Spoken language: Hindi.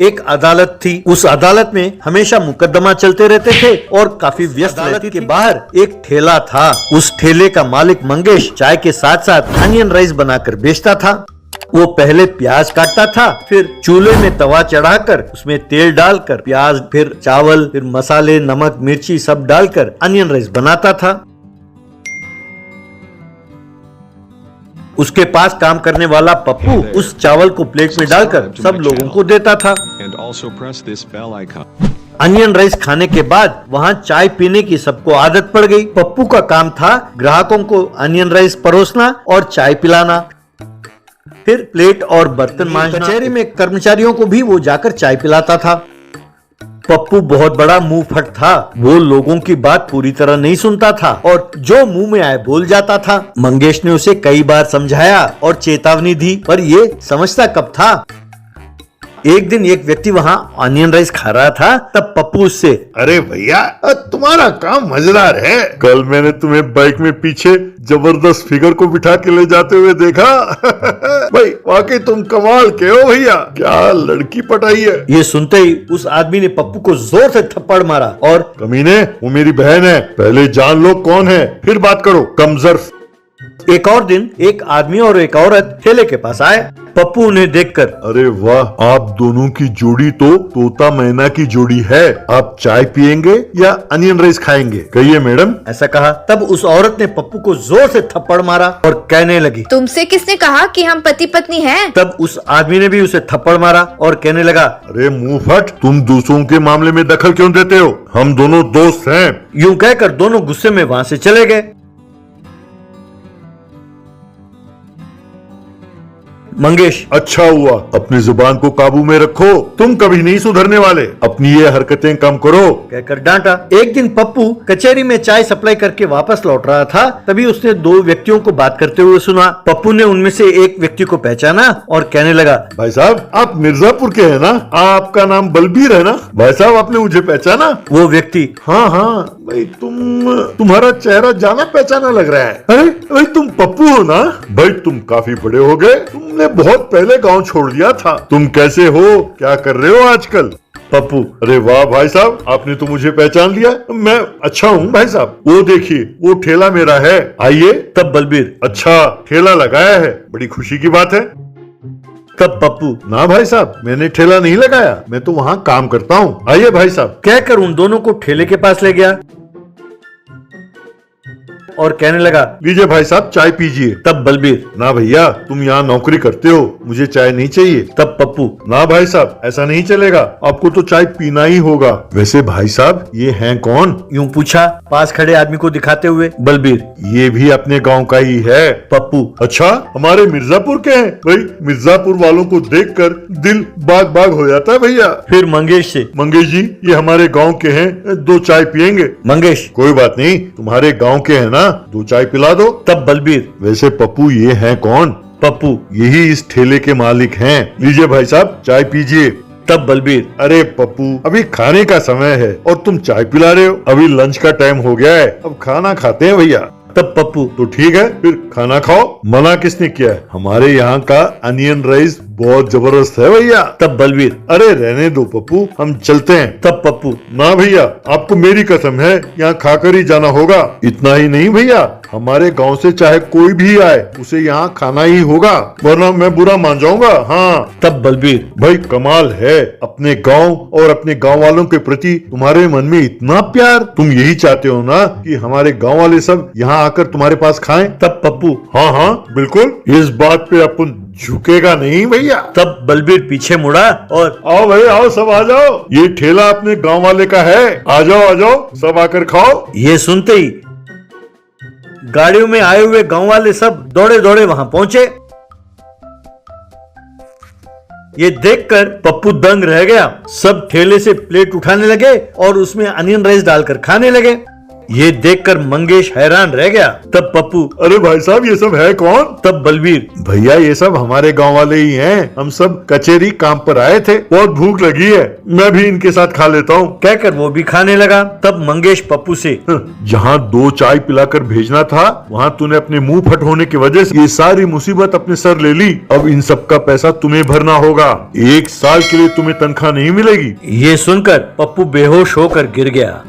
एक अदालत थी। उस अदालत में हमेशा मुकदमा चलते रहते थे और काफी व्यस्त रहती के बाहर एक ठेला था। उस ठेले का मालिक मंगेश चाय के साथ साथ अनियन राइस बनाकर बेचता था। वो पहले प्याज काटता था, फिर चूल्हे में तवा चढ़ाकर उसमें तेल डालकर प्याज, फिर चावल, फिर मसाले, नमक, मिर्ची सब डालकर अनियन राइस बनाता था। उसके पास काम करने वाला पप्पू उस चावल को प्लेट में डालकर सब लोगों को देता था। अनियन राइस खाने के बाद वहाँ चाय पीने की सबको आदत पड़ गई। पप्पू का काम था ग्राहकों को अनियन राइस परोसना और चाय पिलाना, फिर प्लेट और बर्तन मांजना। कचहरी में कर्मचारियों को भी वो जाकर चाय पिलाता था। पप्पू बहुत बड़ा मुंह फट था। वो लोगों की बात पूरी तरह नहीं सुनता था और जो मुंह में आए बोल जाता था। मंगेश ने उसे कई बार समझाया और चेतावनी दी, पर ये समझता कब था। एक दिन एक व्यक्ति वहाँ ऑनियन राइस खा रहा था, तब पप्पू उससे, अरे भैया तुम्हारा काम मजेदार है। कल मैंने तुम्हें बाइक में पीछे जबरदस्त फिगर को बिठा के ले जाते हुए देखा। भाई वाकई तुम कमाल के हो भैया, क्या लड़की पटाई है। ये सुनते ही उस आदमी ने पप्पू को जोर से थप्पड़ मारा और, कमीने वो मेरी बहन है, पहले जान लो कौन है फिर बात करो, कमजोर। एक और दिन एक आदमी और एक औरत ठेले के पास आए। पप्पू उन्हें देखकर, अरे वाह, आप दोनों की जोड़ी तो तोता मैना की जोड़ी है। आप चाय पियेंगे या अनियन राइस खाएंगे, कहिए मैडम। ऐसा कहा। तब उस औरत ने पप्पू को जोर से थप्पड़ मारा और कहने लगी, तुमसे किसने कहा कि हम पति पत्नी हैं? तब उस आदमी ने भी उसे थप्पड़ मारा और कहने लगा, अरे मुंह फट, तुम दूसरों के मामले में दखल क्यों देते हो, हम दोनों दोस्त हैं। यूं कहकर दोनों गुस्से में वहाँ से चले गए। मंगेश, अच्छा हुआ, अपनी जुबान को काबू में रखो, तुम कभी नहीं सुधरने वाले, अपनी ये हरकतें कम करो, कहकर डांटा। एक दिन पप्पू कचहरी में चाय सप्लाई करके वापस लौट रहा था, तभी उसने दो व्यक्तियों को बात करते हुए सुना। पप्पू ने उनमें से एक व्यक्ति को पहचाना और कहने लगा, भाई साहब आप मिर्जापुर के हैं ना, आपका नाम बलबीर है ना। भाई साहब आपने मुझे पहचाना। वो व्यक्ति, हाँ हाँ भाई, तुम्हारा चेहरा जाना पहचाना लग रहा है। अरे भाई तुम पप्पू हो ना। भाई तुम काफी बड़े हो गए, तुमने बहुत पहले गांव छोड़ दिया था। तुम कैसे हो, क्या कर रहे हो आजकल। पप्पू, अरे वाह भाई साहब, आपने तो मुझे पहचान लिया। मैं अच्छा हूँ भाई साहब। वो देखिए वो ठेला मेरा है, आइए। तब बलबीर, अच्छा ठेला लगाया है, बड़ी खुशी की बात है। तब पप्पू, ना भाई साहब मैंने ठेला नहीं लगाया, मैं तो वहाँ काम करता हूँ, आइए भाई साहब। कहकर उन दोनों को ठेले के पास ले गया और कहने लगा, लीजिए भाई साहब चाय पीजिए। तब बलबीर, ना भैया तुम यहाँ नौकरी करते हो, मुझे चाय नहीं चाहिए। तब पप्पू, ना भाई साहब ऐसा नहीं चलेगा, आपको तो चाय पीना ही होगा। वैसे भाई साहब ये हैं कौन, यूं पूछा पास खड़े आदमी को दिखाते हुए। बलबीर, ये भी अपने गांव का ही है। पप्पू, अच्छा हमारे मिर्जापुर के हैं। भाई मिर्जापुर वालों को देखकर दिल बाग बाग हो जाता है भैया। फिर मंगेश से, मंगेश जी ये हमारे गांव के हैं, दो चाय पियेंगे। मंगेश, कोई बात नहीं, तुम्हारे गांव के हैं ना, दो चाय पिला दो। तब बलबीर, वैसे पप्पू ये हैं कौन। पप्पू, यही इस ठेले के मालिक हैं। लीजिए भाई साहब चाय पीजिए। तब बलबीर, अरे पप्पू अभी खाने का समय है और तुम चाय पिला रहे हो, अभी लंच का टाइम हो गया है, अब खाना खाते हैं भैया। तब पप्पू, तो ठीक है फिर खाना खाओ। मना किसने किया है, हमारे यहाँ का अनियन राइस बहुत जबरदस्त है भैया। तब बलबीर, अरे रहने दो पप्पू, हम चलते हैं। तब पप्पू, ना भैया आपको मेरी कसम है, यहाँ खाकर ही जाना होगा। इतना ही नहीं भैया, हमारे गांव से चाहे कोई भी आए उसे यहाँ खाना ही होगा, वरना मैं बुरा मान जाऊंगा। हाँ। तब बलबीर, भाई कमाल है, अपने गांव और अपने गांव वालों के प्रति तुम्हारे मन में इतना प्यार। तुम यही चाहते हो ना कि हमारे गांव वाले सब यहाँ आकर तुम्हारे पास खाएं। तब पप्पू, हाँ हाँ बिल्कुल, इस बात पे अपन झुकेगा नहीं भैया। तब बलबीर पीछे मुड़ा और, आओ भाई आओ, सब आ जाओ, ये ठेला अपने गांव वाले का है, आ जाओ सब आकर खाओ। ये सुनते ही गाड़ियों में आए हुए गांव वाले सब दौड़े दौड़े वहां पहुंचे। ये देखकर पप्पू दंग रह गया। सब ठेले से प्लेट उठाने लगे और उसमें अनियन राइस डालकर खाने लगे। ये देखकर मंगेश हैरान रह गया। तब पप्पू, अरे भाई साहब ये सब है कौन? तब बलवीर, भैया ये सब हमारे गांव वाले ही हैं। हम सब कचेरी काम पर आए थे, बहुत भूख लगी है, मैं भी इनके साथ खा लेता हूँ। कहकर वो भी खाने लगा। तब मंगेश पप्पू से, जहाँ 2 चाय पिलाकर भेजना था, वहाँ तूने अपने मुंह फट होने की वजह से ये सारी मुसीबत अपने सर ले ली। अब इन सब का पैसा तुम्हें भरना होगा। 1 साल के लिए तुम्हें तनख्वाह नहीं मिलेगी। ये सुनकर पप्पू बेहोश होकर गिर गया।